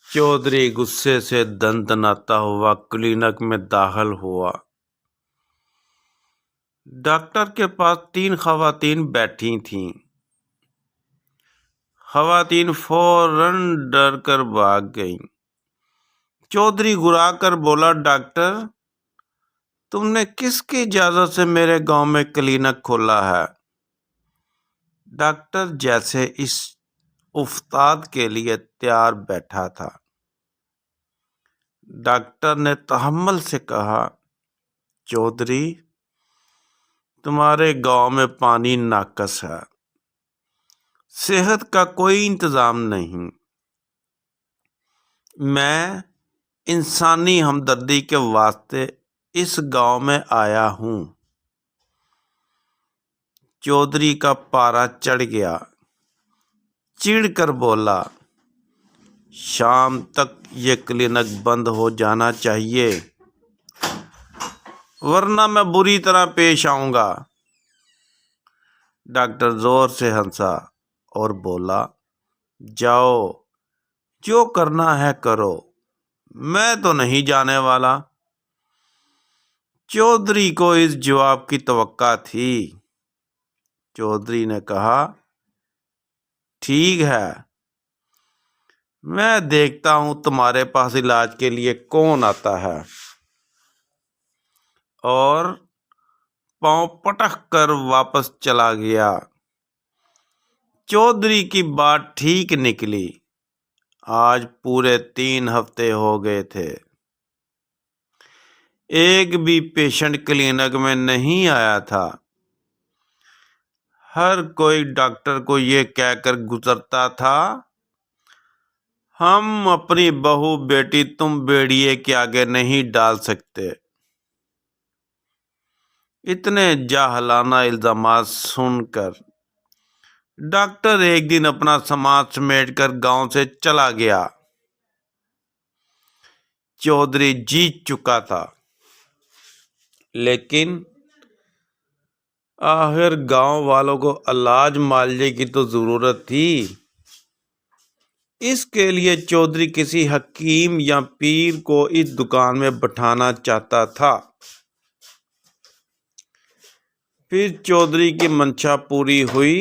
चौधरी गुस्से से दंदनाता हुआ क्लिनिक में दाखिल हुआ। डॉक्टर के पास 3 खवातीन बैठी थीं। खवातीन फौरन डर कर भाग गईं। चौधरी घुराकर बोला, डॉक्टर, तुमने किसकी इजाजत से मेरे गांव में क्लिनिक खोला है? डॉक्टर जैसे इस उस्ताद के लिए तैयार बैठा था। डॉक्टर ने तहम्मुल से कहा, चौधरी, तुम्हारे गांव में पानी नाकस है, सेहत का कोई इंतजाम नहीं। मैं इंसानी हमदर्दी के वास्ते इस गांव में आया हूं। चौधरी का पारा चढ़ गया। चिढ़कर बोला, शाम तक ये क्लिनिक बंद हो जाना चाहिए, वरना मैं बुरी तरह पेश आऊंगा। डॉक्टर जोर से हंसा और बोला, जाओ, जो करना है करो, मैं तो नहीं जाने वाला। चौधरी को इस जवाब की तवक्का थी। चौधरी ने कहा, ठीक है, मैं देखता हूं तुम्हारे पास इलाज के लिए कौन आता है। और पांव पटक कर वापस चला गया। चौधरी की बात ठीक निकली। आज पूरे 3 हफ्ते हो गए थे, एक भी पेशेंट क्लिनिक में नहीं आया था। हर कोई डॉक्टर को ये कहकर गुजरता था, हम अपनी बहू बेटी तुम बेड़िए के आगे नहीं डाल सकते। इतने जाहलाना इल्जामात सुनकर डॉक्टर एक दिन अपना सामान समेटकर गांव से चला गया। चौधरी जीत चुका था, लेकिन आखिर गांव वालों को इलाज मालजे की तो जरूरत थी। इसके लिए चौधरी किसी हकीम या पीर को इस दुकान में बैठाना चाहता था। फिर चौधरी की मंशा पूरी हुई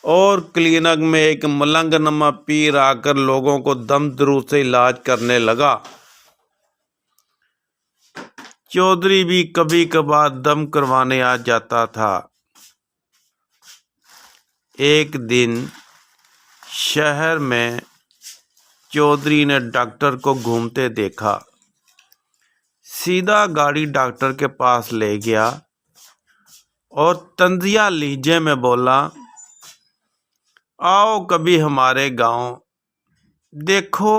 और क्लिनिक में एक मलंगनमा पीर आकर लोगों को दम दरूद से इलाज करने लगा। चौधरी भी कभी कभार दम करवाने आ जाता था। एक दिन शहर में चौधरी ने डॉक्टर को घूमते देखा। सीधा गाड़ी डॉक्टर के पास ले गया और तंजिया लहजे में बोला, आओ कभी हमारे गांव, देखो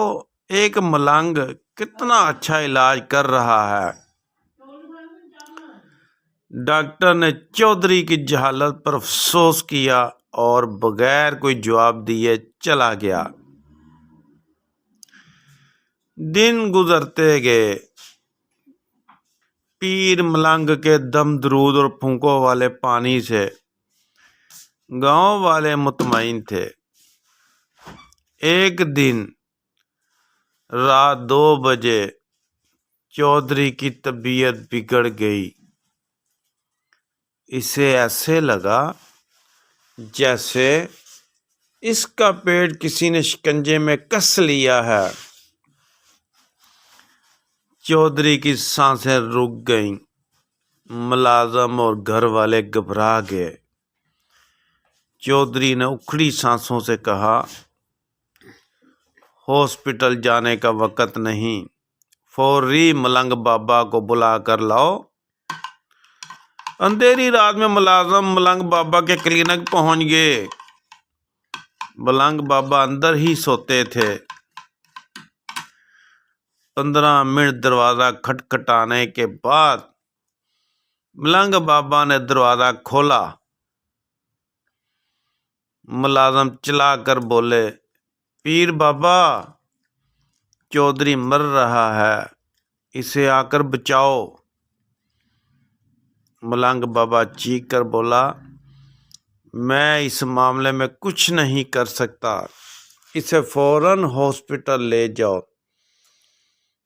एक मलंग कितना अच्छा इलाज कर रहा है। डॉक्टर ने चौधरी की जहालत पर अफसोस किया और बगैर कोई जवाब दिए चला गया। दिन गुजरते गए। पीर मलंग के दम दरूद और फूंकों वाले पानी से गांव वाले मुतमईन थे। एक दिन रात 2 बजे चौधरी की तबीयत बिगड़ गई। इसे ऐसे लगा जैसे इसका पेट किसी ने शिकंजे में कस लिया है। चौधरी की सांसें रुक गईं। मुलाजम और घर वाले घबरा गए। चौधरी ने उखड़ी सांसों से कहा, हॉस्पिटल जाने का वक्त नहीं, फौरी मलंग बाबा को बुला कर लाओ। अंधेरी रात में मुलाजम मलंग बाबा के क्लिनिक पहुंच गए। मलंग बाबा अंदर ही सोते थे। 15 मिनट दरवाजा खटखटाने के बाद मलंग बाबा ने दरवाजा खोला। मुलाजम चिल्लाकर बोले, पीर बाबा, चौधरी मर रहा है, इसे आकर बचाओ। मलंग बाबा चीख कर बोला, मैं इस मामले में कुछ नहीं कर सकता, इसे फौरन हॉस्पिटल ले जाओ।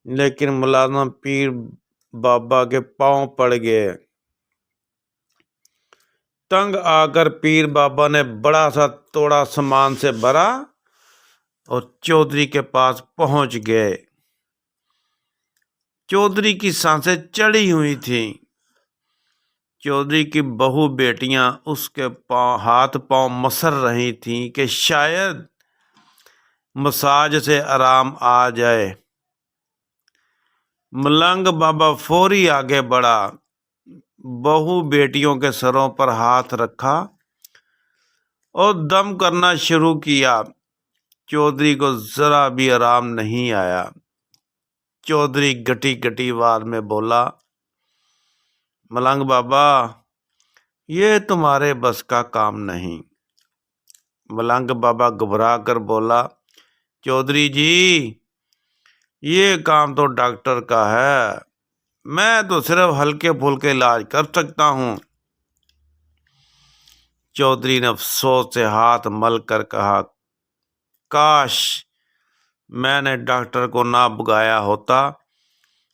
लेकिन मुलाजिम पीर बाबा के पांव पड़ गए। तंग आकर पीर बाबा ने बड़ा सा तोड़ा सामान से भरा और चौधरी के पास पहुंच गए। चौधरी की सांसें चढ़ी हुई थी। चौधरी की बहू बेटियां उसके हाथ पांव मसल रही थीं कि शायद मसाज से आराम आ जाए। मलंग बाबा फौरी आगे बढ़ा, बहू बेटियों के सरों पर हाथ रखा और दम करना शुरू किया। चौधरी को जरा भी आराम नहीं आया। चौधरी गटी गटी आवाज में बोला, मलंग बाबा, ये तुम्हारे बस का काम नहीं। मलंग बाबा घबरा कर बोला, चौधरी जी, ये काम तो डॉक्टर का है, मैं तो सिर्फ हल्के फुल्के इलाज कर सकता हूँ। चौधरी ने अफसोस से हाथ मल कर कहा, काश मैंने डॉक्टर को ना बुलाया होता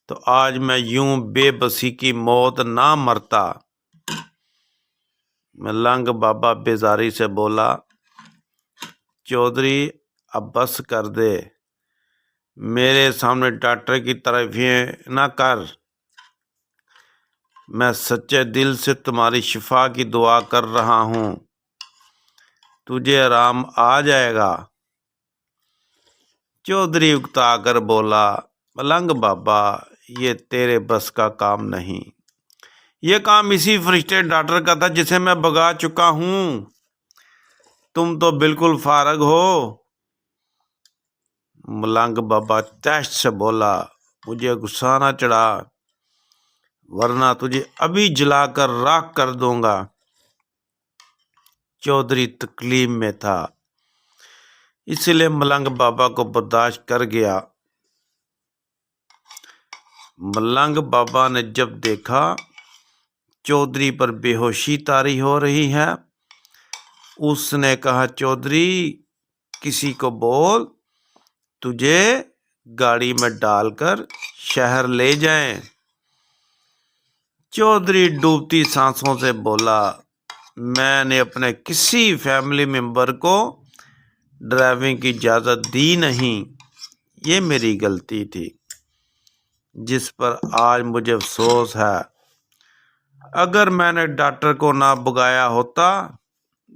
तो आज मैं यूं बेबसी की मौत ना मरता। मलंग बाबा बेजारी से बोला, चौधरी अब बस कर दे, मेरे सामने डॉक्टर की तारीफें ना कर। मैं सच्चे दिल से तुम्हारी शिफा की दुआ कर रहा हूँ, तुझे आराम आ जाएगा। चौधरी उकता कर बोला, मलंग बाबा, ये तेरे बस का काम नहीं, ये काम इसी फरिश्ते डॉक्टर का था जिसे मैं भगा चुका हूँ। तुम तो बिल्कुल फारग हो। मलंग बाबा तैश से बोला, मुझे गुस्सा ना चढ़ा, वरना तुझे अभी जलाकर राख कर दूंगा। चौधरी तकलीफ में था, इसलिए मलंग बाबा को बर्दाश्त कर गया। मलंग बाबा ने जब देखा चौधरी पर बेहोशी तारी हो रही है, उसने कहा, चौधरी, किसी को बोल तुझे गाड़ी में डालकर शहर ले जाएं। चौधरी डूबती सांसों से बोला, मैंने अपने किसी फैमिली मेंबर को ड्राइविंग की इजाज़त दी नहीं, ये मेरी गलती थी जिस पर आज मुझे अफसोस है। अगर मैंने डॉक्टर को ना बुलाया होता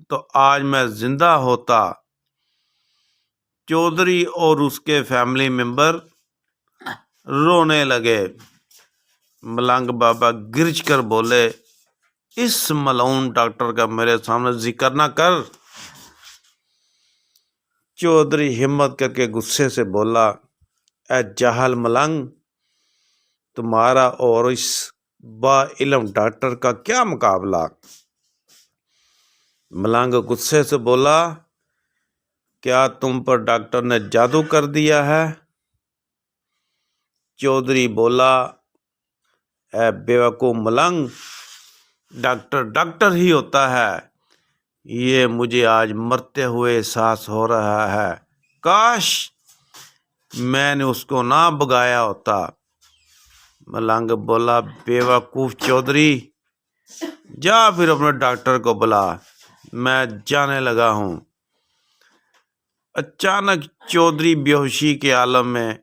तो आज मैं जिंदा होता। चौधरी और उसके फैमिली मेंबर रोने लगे। मलंग बाबा गिरज कर बोले, इस मलऊन डॉक्टर का मेरे सामने जिक्र ना कर। चौधरी हिम्मत करके गुस्से से बोला, ए जाहल मलंग, तुम्हारा और इस बा-इल्म डॉक्टर का क्या मुकाबला। मलंग गुस्से से बोला, क्या तुम पर डॉक्टर ने जादू कर दिया है। चौधरी बोला, ए बेवकूफ मलंग, डॉक्टर डॉक्टर ही होता है, ये मुझे आज मरते हुए एहसास हो रहा है। काश मैंने उसको ना भगाया होता। मलंग बोला, बेवकूफ चौधरी, जा फिर अपने डॉक्टर को बुला, मैं जाने लगा हूँ। अचानक चौधरी बेहोशी के आलम में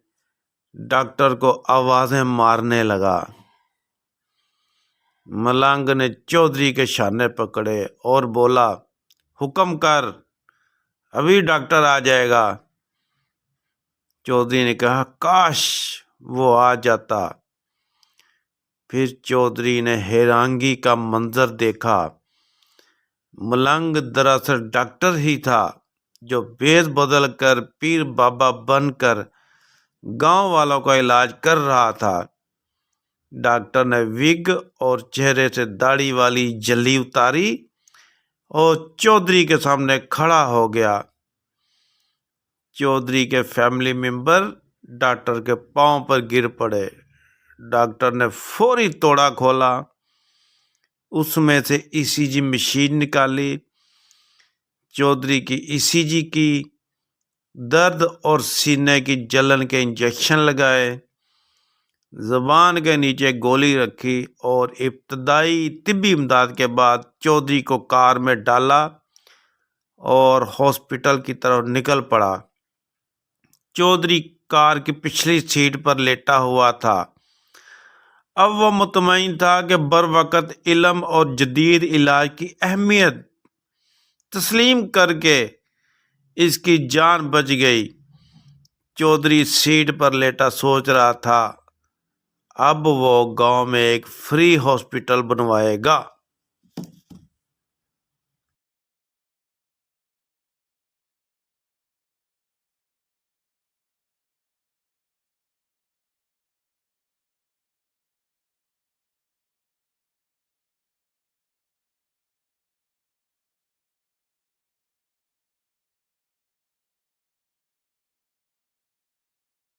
डॉक्टर को आवाजें मारने लगा। मलंग ने चौधरी के शाने पकड़े और बोला, हुक्म कर, अभी डॉक्टर आ जाएगा। चौधरी ने कहा, काश वो आ जाता। फिर चौधरी ने हैरानगी का मंजर देखा। मलंग दरअसल डॉक्टर ही था जो भेष बदल कर पीर बाबा बनकर गांव वालों का इलाज कर रहा था। डॉक्टर ने विग और चेहरे से दाढ़ी वाली जल्ली उतारी और चौधरी के सामने खड़ा हो गया। चौधरी के फैमिली मेंबर डॉक्टर के पांव पर गिर पड़े। डॉक्टर ने फौरी तोड़ा खोला, उसमें से ईसीजी मशीन निकाली, चौधरी की ईसीजी की, दर्द और सीने की जलन के इंजेक्शन लगाए, ज़बान के नीचे गोली रखी और इब्तदाई तिब्बी इमदाद के बाद चौधरी को कार में डाला और हॉस्पिटल की तरफ निकल पड़ा। चौधरी कार की पिछली सीट पर लेटा हुआ था। अब वह मुतमईन था कि बरवक़्त इल्म और जदीद इलाज की अहमियत तस्लीम करके इसकी जान बच गई। चौधरी सीट पर लेटा सोच रहा था, अब वो गांव में एक फ्री हॉस्पिटल बनवाएगा।